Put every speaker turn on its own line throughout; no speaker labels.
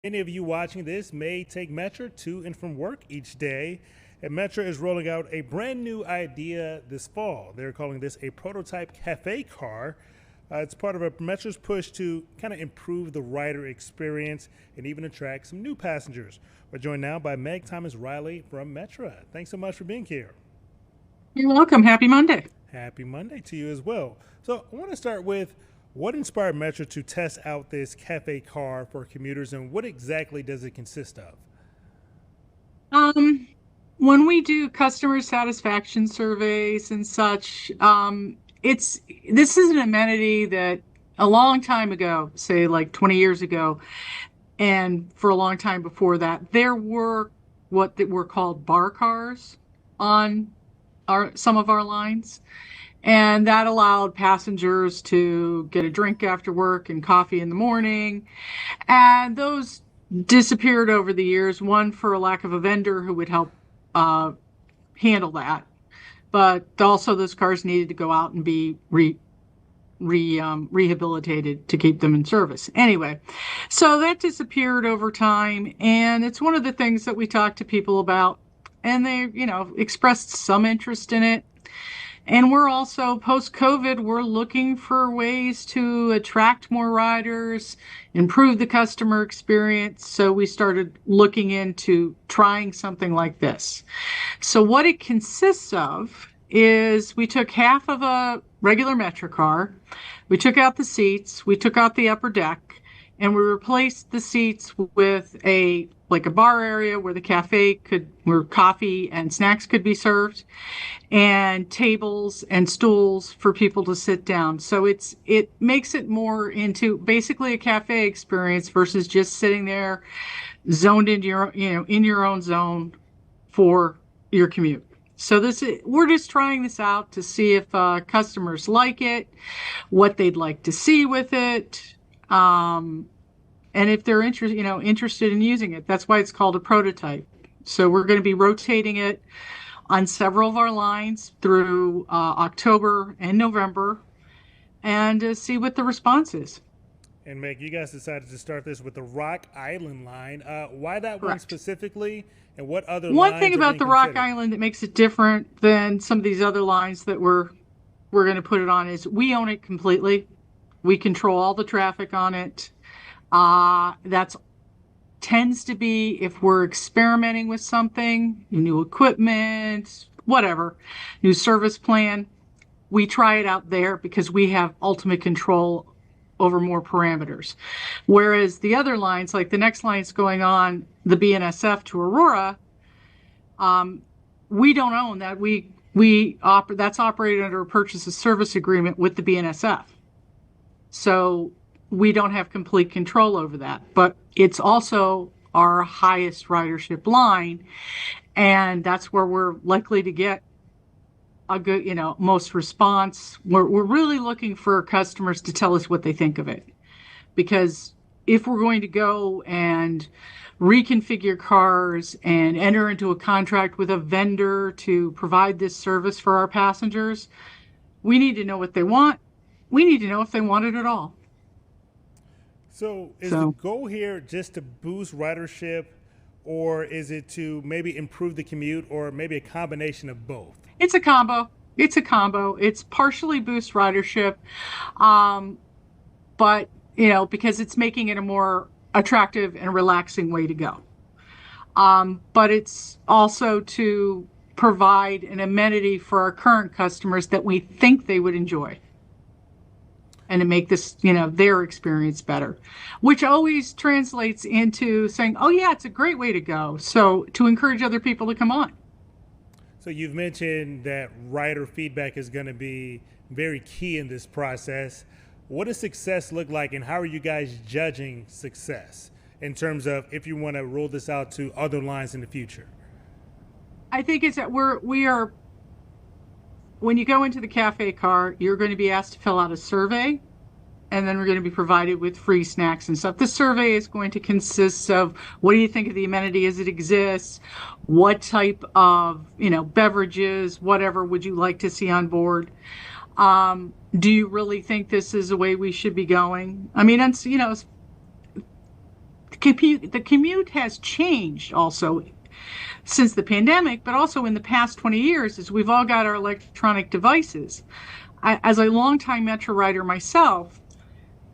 Many of you watching this may take Metra to and from work each day, and Metra is rolling out a brand new idea this fall. They're calling this a prototype cafe car. It's part of a Metra's push to kind of improve the rider experience and even attract some new passengers. We're joined now by Meg Thomas-Reile from Metra. Thanks so much for being here.
You're welcome. Happy Monday.
Happy Monday to you as well. So I want to start with what inspired Metra to test out this cafe car for commuters, and what exactly does it consist of?
Um, when we do customer satisfaction surveys and such, this is an amenity that a long time ago, say like 20 years ago, and for a long time before that, there were what that were called bar cars on some of our lines. And that allowed passengers to get a drink after work and coffee in the morning. And those disappeared over the years, one for a lack of a vendor who would help handle that. But also those cars needed to go out and be rehabilitated to keep them in service. Anyway, so that disappeared over time. And it's one of the things that we talk to people about. And they, expressed some interest in it. And we're also, post-COVID, we're looking for ways to attract more riders, improve the customer experience. So we started looking into trying something like this. So what it consists of is we took half of a regular Metra car, we took out the seats, we took out the upper deck, and we replaced the seats with a bar area where where coffee and snacks could be served, and tables and stools for people to sit down. So it makes it more into basically a cafe experience versus just sitting there zoned into in your own zone for your commute. So we're just trying this out to see if customers like it, what they'd like to see with it. And if they're interested in using it. That's why it's called a prototype. So we're going to be rotating it on several of our lines through October and November, and see what the response is.
And Meg, you guys decided to start this with the Rock Island line. Why that one
Correct.
specifically, and what other
One
lines
thing
are
about
being
the Rock
considered?
Island that makes it different than some of these other lines that we're going to put it on is we own it completely. We control all the traffic on it. That's tends to be if we're experimenting with something, new equipment, whatever, new service plan, we try it out there because we have ultimate control over more parameters. Whereas the other lines, like the next line's going on the BNSF to Aurora, we don't own that. That's operated under a purchase of service agreement with the BNSF. So we don't have complete control over that, but it's also our highest ridership line. And that's where we're likely to get a good, most response. We're really looking for customers to tell us what they think of it. Because if we're going to go and reconfigure cars and enter into a contract with a vendor to provide this service for our passengers, we need to know what they want. We need to know if they want it at all.
So is the goal here just to boost ridership, or is it to maybe improve the commute, or maybe a combination of both?
It's a combo. It's partially boost ridership, but because it's making it a more attractive and relaxing way to go. But it's also to provide an amenity for our current customers that we think they would enjoy, and to make this, their experience better, which always translates into saying, oh yeah, it's a great way to go. So to encourage other people to come on.
So you've mentioned that rider feedback is going to be very key in this process. What does success look like, and how are you guys judging success in terms of if you want to roll this out to other lines in the future?
I think it's that we are, when you go into the cafe car, you're going to be asked to fill out a survey, and then we're going to be provided with free snacks and stuff. The survey is going to consist of, what do you think of the amenity as it exists? What type of, beverages, whatever would you like to see on board? Do you really think this is the way we should be going? I mean, the commute has changed also since the pandemic, but also in the past 20 years as we've all got our electronic devices. As a longtime Metra rider myself,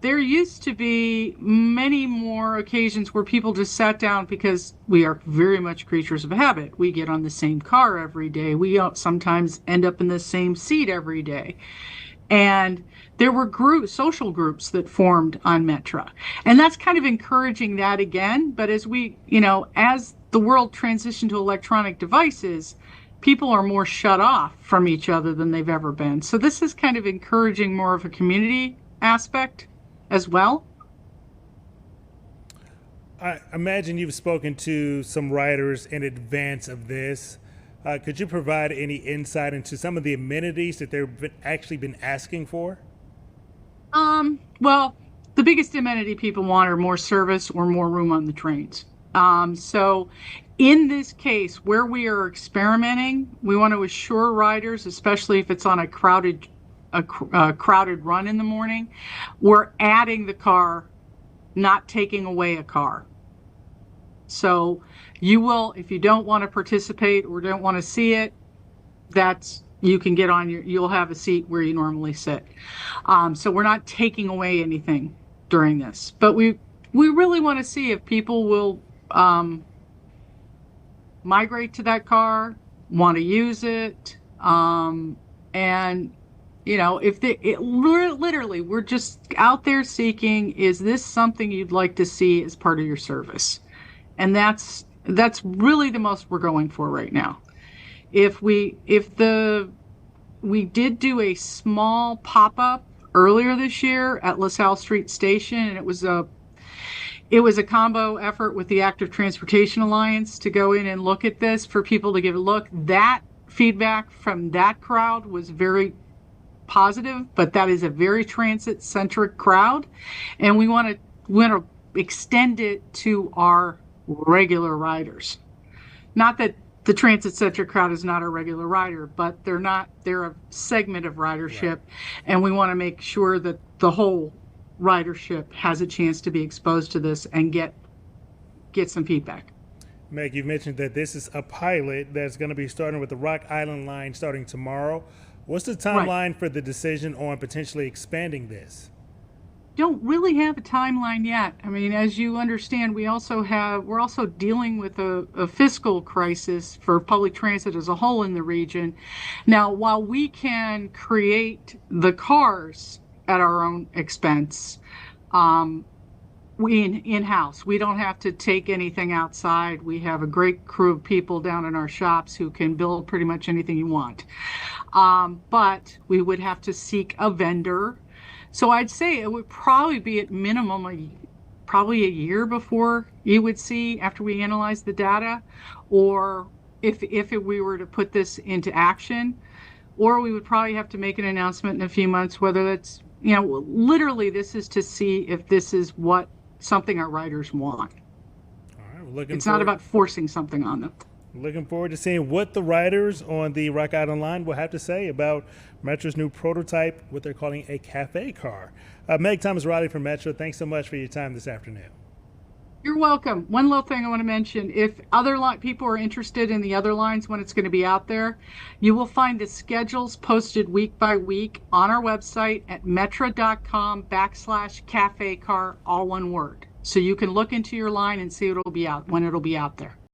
there used to be many more occasions where people just sat down because we are very much creatures of habit. We get on the same car every day. We sometimes end up in the same seat every day. And there were social groups that formed on Metra. And that's kind of encouraging that again. But as as the world transitioned to electronic devices, people are more shut off from each other than they've ever been. So this is kind of encouraging more of a community aspect as well.
I imagine you've spoken to some riders in advance of this. Could you provide any insight into some of the amenities that they've actually been asking for?
Well, the biggest amenity people want are more service or more room on the trains. So in this case, where we are experimenting, we want to assure riders, especially if it's on a crowded run in the morning, we're adding the car, not taking away a car. So you will, if you don't want to participate or don't want to see it, you can get on you'll have a seat where you normally sit. So we're not taking away anything during this, but we really want to see if people will migrate to that car, want to use it, and literally, we're just out there seeking, is this something you'd like to see as part of your service? And that's really the most we're going for right now. We did do a small pop-up earlier this year at LaSalle Street Station, and it was a combo effort with the Active Transportation Alliance to go in and look at this for people to give a look. That feedback from that crowd was very positive, but that is a very transit-centric crowd, and we want to extend it to our regular riders. Not that the transit-centric crowd is not a regular rider, but they're a segment of ridership, right. And we want to make sure that the whole ridership has a chance to be exposed to this and get some feedback.
Meg, you've mentioned that this is a pilot that's going to be starting with the Rock Island line starting tomorrow. What's the timeline for the decision on potentially expanding this?
Don't really have a timeline yet. I mean, as you understand, we're also dealing with a fiscal crisis for public transit as a whole in the region. Now, while we can create the cars at our own expense, we in-house. We don't have to take anything outside. We have a great crew of people down in our shops who can build pretty much anything you want. But we would have to seek a vendor. So I'd say it would probably be at minimum probably a year before you would see, after we analyze the data, or if we were to put this into action, or we would probably have to make an announcement in a few months, whether that's, literally this is to see if this is something our riders want.
All right,
it's not about forcing something on them.
Looking forward to seeing what the riders on the Rock Island line will have to say about Metra's new prototype, what they're calling a café car. Meg Thomas-Reile from Metra, thanks so much for your time this afternoon.
You're welcome. One little thing I want to mention, if other people are interested in the other lines when it's going to be out there, you will find the schedules posted week by week on our website at metra.com/café car, all one word. So you can look into your line and see when it'll be out there.